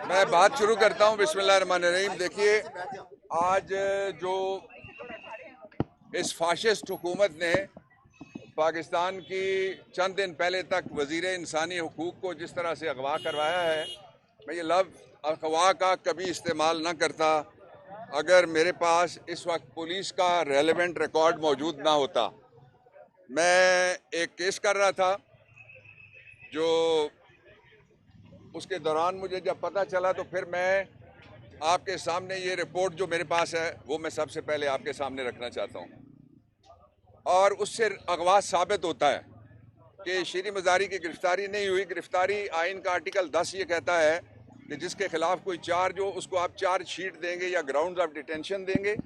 मैं बात शुरू करता हूं। बिस्मिल्लाहिर्रहमानिर्रहीम। देखिए, आज जो इस फाशिस्ट हुकूमत ने पाकिस्तान की चंद दिन पहले तक वजीर इंसानी हुकूक को जिस तरह से अगवा करवाया है, मैं ये लफ्ज़ अगवा का कभी इस्तेमाल न करता अगर मेरे पास इस वक्त पुलिस का रेलेवेंट रिकॉर्ड मौजूद ना होता। मैं एक केस कर रहा था, जो उसके दौरान मुझे जब पता चला तो फिर मैं आपके सामने ये रिपोर्ट जो मेरे पास है वो मैं सबसे पहले आपके सामने रखना चाहता हूँ। और उससे अगवा साबित होता है कि शीरी मज़ारी की गिरफ्तारी नहीं हुई। गिरफ्तारी आइन का आर्टिकल 10 ये कहता है कि जिसके खिलाफ कोई चार्ज हो उसको आप चार्ज शीट देंगे या ग्राउंड्स ऑफ डिटेंशन देंगे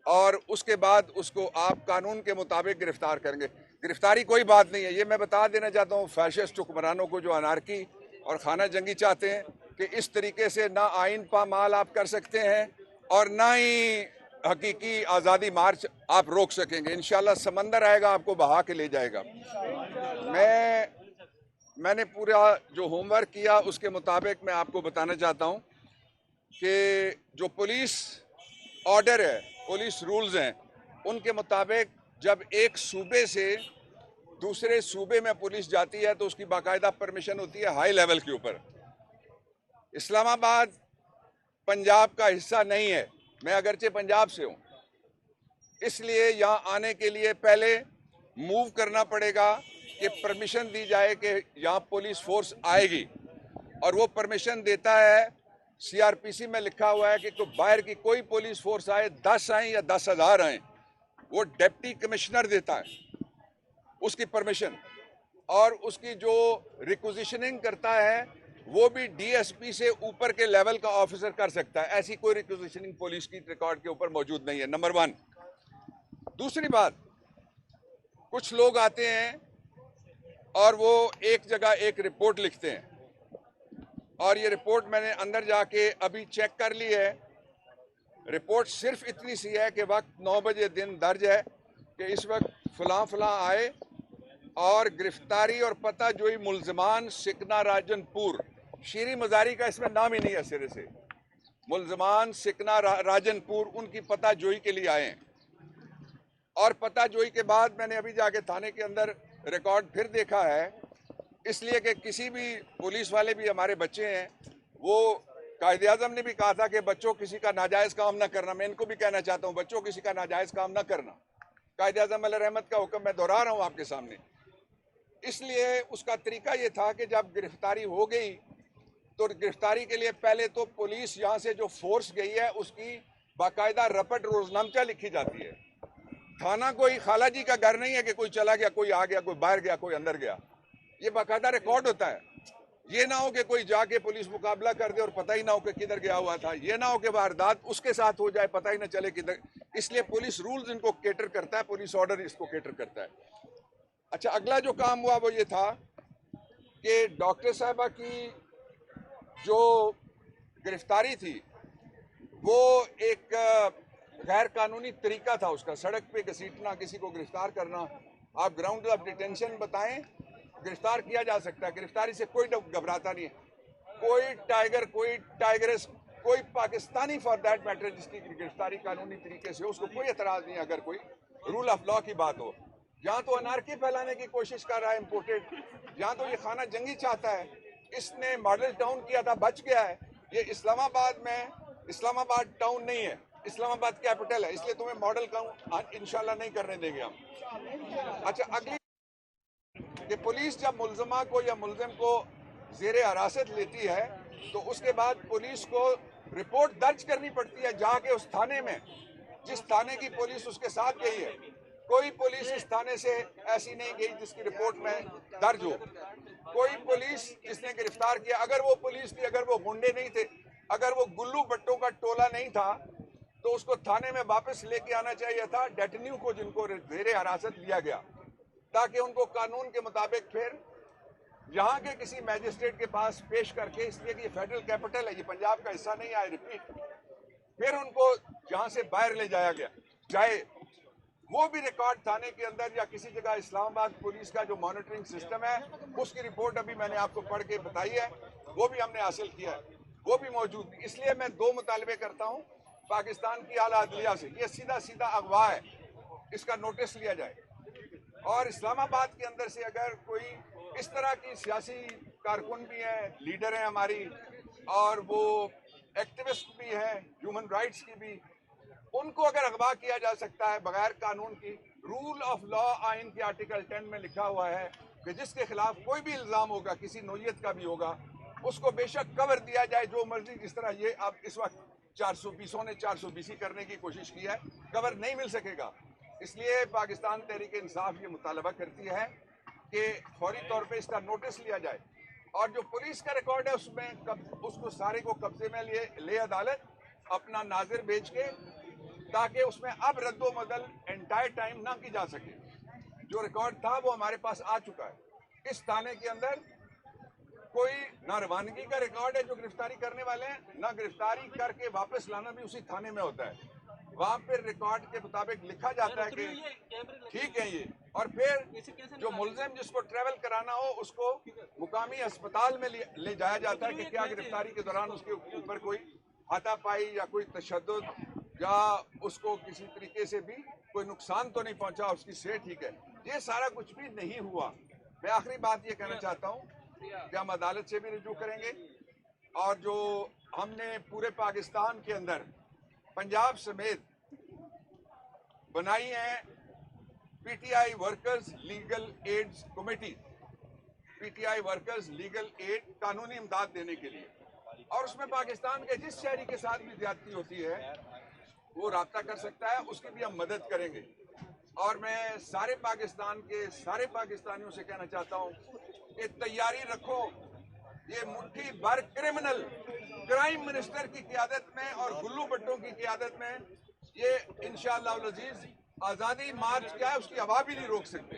और उसके बाद उसको आप कानून के मुताबिक गिरफ्तार करेंगे। गिरफ्तारी कोई बात नहीं है। ये मैं बता देना चाहता हूँ फैशिस्ट हुक्मरानों को जो अनारकी और खाना जंगी चाहते हैं कि इस तरीके से ना आइन पामाल आप कर सकते हैं और ना ही हकीकी आज़ादी मार्च आप रोक सकेंगे। इंशाल्लाह समंदर आएगा आपको बहा के ले जाएगा। मैंने पूरा जो होमवर्क किया उसके मुताबिक मैं आपको बताना चाहता हूँ कि जो पुलिस ऑर्डर है, पुलिस रूल्स हैं, उनके मुताबिक जब एक सूबे से दूसरे सूबे में पुलिस जाती है तो उसकी बाकायदा परमिशन होती है हाई लेवल के ऊपर। इस्लामाबाद पंजाब का हिस्सा नहीं है। मैं अगरचे पंजाब से हूँ, इसलिए यहाँ आने के लिए पहले मूव करना पड़ेगा कि परमिशन दी जाए कि यहाँ पुलिस फोर्स आएगी। और वो परमिशन देता है, सीआरपीसी में लिखा हुआ है कि तो बाहर की कोई पुलिस फोर्स आए, 10 आए या 10,000 आए, वो डिप्टी कमिश्नर देता है उसकी परमिशन। और उसकी जो रिक्विजिशनिंग करता है वो भी डीएसपी से ऊपर के लेवल का ऑफिसर कर सकता है। ऐसी कोई रिक्विजिशनिंग पुलिस की रिकॉर्ड के ऊपर मौजूद नहीं है, नंबर 1। दूसरी बात, कुछ लोग आते हैं और वो एक जगह एक रिपोर्ट लिखते हैं और ये रिपोर्ट मैंने अंदर जाके अभी चेक कर ली है। रिपोर्ट सिर्फ इतनी सी है कि वक्त 9 बजे दिन दर्ज है कि इस वक्त फलां फलां आए और गिरफ्तारी और पता जोई मुल्जमान सिकना राजनपुर, शीरी मज़ारी का इसमें नाम ही नहीं है सिरे से। मुल्जमान सिकना राजनपुर उनकी पता जोई के लिए आए हैं। और पता जोई के बाद मैंने अभी जाके थाने के अंदर रिकॉर्ड फिर देखा है, इसलिए कि किसी भी पुलिस वाले भी हमारे बच्चे हैं, वो कायदे आज़म ने भी कहा था कि बच्चों किसी का नाजायज़ काम ना करना। मैं इनको भी कहना चाहता हूँ, बच्चों किसी का नाजायज़ काम ना करना। कायदे आज़म अलैहिर्रहमत का हुक्म मैं दोहरा रहा हूँ आपके सामने। इसलिए उसका तरीका ये था कि जब गिरफ्तारी हो गई तो गिरफ्तारी के लिए पहले तो पुलिस यहाँ से जो फोर्स गई है उसकी बाकायदा रपट रोजनामचा लिखी जाती है। थाना कोई खाला जी का घर नहीं है कि कोई चला गया, कोई आ गया, कोई बाहर गया, कोई अंदर गया। ये बाकायदा रिकॉर्ड होता है। ये ना हो कि कोई जाके पुलिस मुकाबला कर दे और पता ही ना हो कि किधर गया हुआ था। ये ना हो कि वारदात उसके साथ हो जाए, पता ही ना चले किधर। इसलिए पुलिस रूल्स इनको केटर करता है, पुलिस ऑर्डर इसको केटर करता है। अच्छा, अगला जो काम हुआ वो ये था कि डॉक्टर साहबा की जो गिरफ्तारी थी वो एक गैर कानूनी तरीका था उसका, सड़क पे घसीटना, किसी को गिरफ्तार करना। आप ग्राउंड ऑफ डिटेंशन बताएं, गिरफ्तार किया जा सकता है। गिरफ्तारी से कोई घबराता नहीं है। कोई टाइगर, कोई टाइगरस, कोई पाकिस्तानी फॉर दैट मैटर जिसकी गिरफ्तारी कानूनी तरीके से हो, उसको कोई एतराज नहीं अगर कोई रूल ऑफ लॉ की बात हो। यहाँ तो अनारकी फैलाने की कोशिश कर रहा है इम्पोर्टेड। यहाँ तो ये खाना जंगी चाहता है। इसने मॉडल टाउन किया था, बच गया है। ये इस्लामाबाद में, इस्लामाबाद टाउन नहीं है, इस्लामाबाद कैपिटल है, इसलिए तुम्हें मॉडल टाउन इंशाल्लाह नहीं करने देंगे हम। अच्छा, अगली कि पुलिस जब मुल्जमा को या मुल्जिम को जेर हिरासत लेती है तो उसके बाद पुलिस को रिपोर्ट दर्ज करनी पड़ती है जाके उस थाने में जिस थाने की पुलिस उसके साथ गई है। कोई पुलिस इस थाने से ऐसी नहीं गई जिसकी रिपोर्ट में दर्ज हो। कोई पुलिस जिसने गिरफ्तार किया, अगर वो पुलिस थी, अगर वो गुंडे नहीं थे, अगर वो गुल्लू भट्टों का टोला नहीं था तो उसको थाने में वापस लेके आना चाहिए था डेटन्यू को, जिनको जेर हिरासत लिया गया, ताकि उनको कानून के मुताबिक फिर यहाँ के किसी मैजिस्ट्रेट के पास पेश करके, इसलिए कि ये फेडरल कैपिटल है, ये पंजाब का हिस्सा नहीं है, रिपीट, फिर उनको यहाँ से बाहर ले जाया गया जाए। वो भी रिकॉर्ड थाने के अंदर या किसी जगह इस्लामाबाद पुलिस का जो मॉनिटरिंग सिस्टम है उसकी रिपोर्ट अभी मैंने आपको पढ़ के बताई है, वो भी हमने हासिल किया है, वो भी मौजूद। इसलिए मैं दो मुतालबे करता हूँ पाकिस्तान की आला अदलिया से, ये सीधा सीधा अगवा है, इसका नोटिस लिया जाए। और इस्लामाबाद के अंदर से अगर कोई इस तरह की सियासी कारकुन भी हैं, लीडर हैं हमारी, और वो एक्टिविस्ट भी हैं ह्यूमन राइट्स की भी, उनको अगर अगवा किया जा सकता है बगैर कानून की, रूल ऑफ लॉ आइन के आर्टिकल 10 में लिखा हुआ है कि जिसके खिलाफ कोई भी इल्ज़ाम होगा, किसी नौयत का भी होगा, उसको बेशक कवर दिया जाए जो मर्जी। जिस तरह ये अब इस वक्त 420 ने 420 करने की कोशिश की है, कवर नहीं मिल सकेगा। इसलिए पाकिस्तान तहरीक इंसाफ ये मुतालबा करती है कि फौरी तौर पे इसका नोटिस लिया जाए, और जो पुलिस का रिकॉर्ड है उसमें उसको सारे को कब्जे में ले अदालत अपना नाजिर भेज के, ताकि उसमें अब रद्दोबदल एंटायर टाइम ना की जा सके। जो रिकॉर्ड था वो हमारे पास आ चुका है। इस थाने के अंदर कोई ना रवानगी का रिकॉर्ड है जो गिरफ्तारी करने वाले हैं, ना गिरफ्तारी करके वापस लाना भी उसी थाने में होता है। वहां पर रिकॉर्ड के मुताबिक लिखा जाता है कि ठीक है ये, और फिर जो मुलजिम जिसको ट्रेवल कराना हो उसको मुकामी अस्पताल में ले जाया जाता है कि क्या गिरफ्तारी के दौरान उसके ऊपर कोई हाथापाई या कोई तशद्दुद या उसको किसी तरीके से भी कोई नुकसान तो नहीं पहुंचा, उसकी सेहत ठीक है। ये सारा कुछ भी नहीं हुआ। मैं आखिरी बात ये कहना चाहता हूँ कि हम अदालत से भी रुजू करेंगे, और जो हमने पूरे पाकिस्तान के अंदर पंजाब समेत बनाई है PTI workers legal aids committee, PTI workers legal aid कानूनी इमदाद देने के लिए, और उसमें पाकिस्तान के जिस शहरी के साथ भी ज्यादती होती है वो राब्ता कर सकता है, उसकी भी हम मदद करेंगे। और मैं सारे पाकिस्तान के सारे पाकिस्तानियों से कहना चाहता हूँ कि तैयारी रखो, ये मुट्ठी भर क्रिमिनल क्राइम मिनिस्टर की क़ियादत में और गुल्लू भट्टों की क़ियादत में ये इंशाअल्लाह अल अज़ीज़ आज़ादी मार्च क्या है उसकी हवा भी नहीं रोक सकते।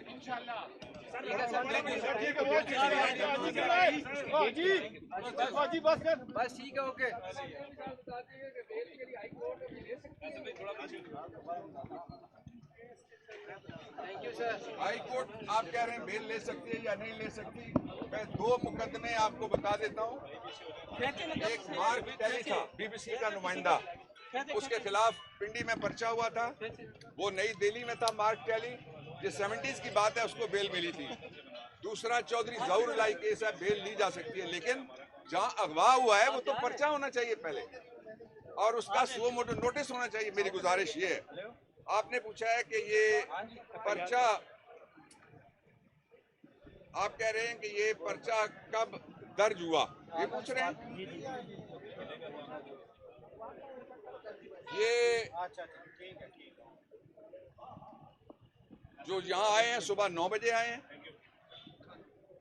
बस ठीक है, okay. Thank you sir. High court आप कह रहे हैं बेल ले सकती है या नहीं ले सकती, मैं दो मुकदमे आपको बता देता हूँ। एक मार्क टेली था बीबीसी का नुमाइंदा, उसके खिलाफ पिंडी में पर्चा हुआ था, वो नई दिल्ली में था मार्क टेली, ये 70s की बात है, उसको बेल मिली थी। दूसरा चौधरी जहूर लाई केस है, बेल ली जा सकती है, लेकिन जहाँ अगवा हुआ है वो तो पर्चा होना चाहिए पहले, और उसका सुओ मोटो नोटिस होना चाहिए। मेरी गुजारिश ये है, आपने पूछा है कि ये पर्चा, आप कह रहे हैं कि ये पर्चा कब दर्ज हुआ, ये पूछ रहे हैं। ये जो यहाँ आए हैं सुबह 9 बजे आए हैं,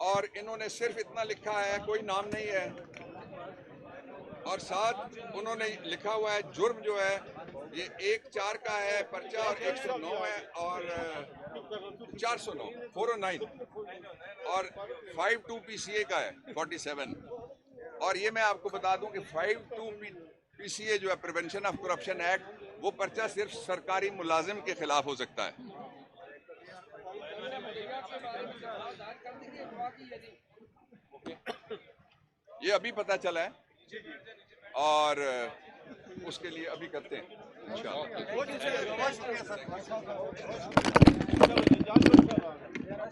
और इन्होंने सिर्फ इतना लिखा है, कोई नाम नहीं है, और साथ उन्होंने लिखा हुआ है जुर्म जो है ये 1-4 का है पर्चा, और 109 है, और 409 409 और 52 PCA का है 47। और ये मैं आपको बता दूं कि 52 PCA जो है प्रिवेंशन ऑफ करप्शन एक्ट, वो पर्चा सिर्फ सरकारी मुलाजिम के खिलाफ हो सकता है। ये अभी पता चला है, और उसके लिए अभी करते हैं इंशाअल्लाह।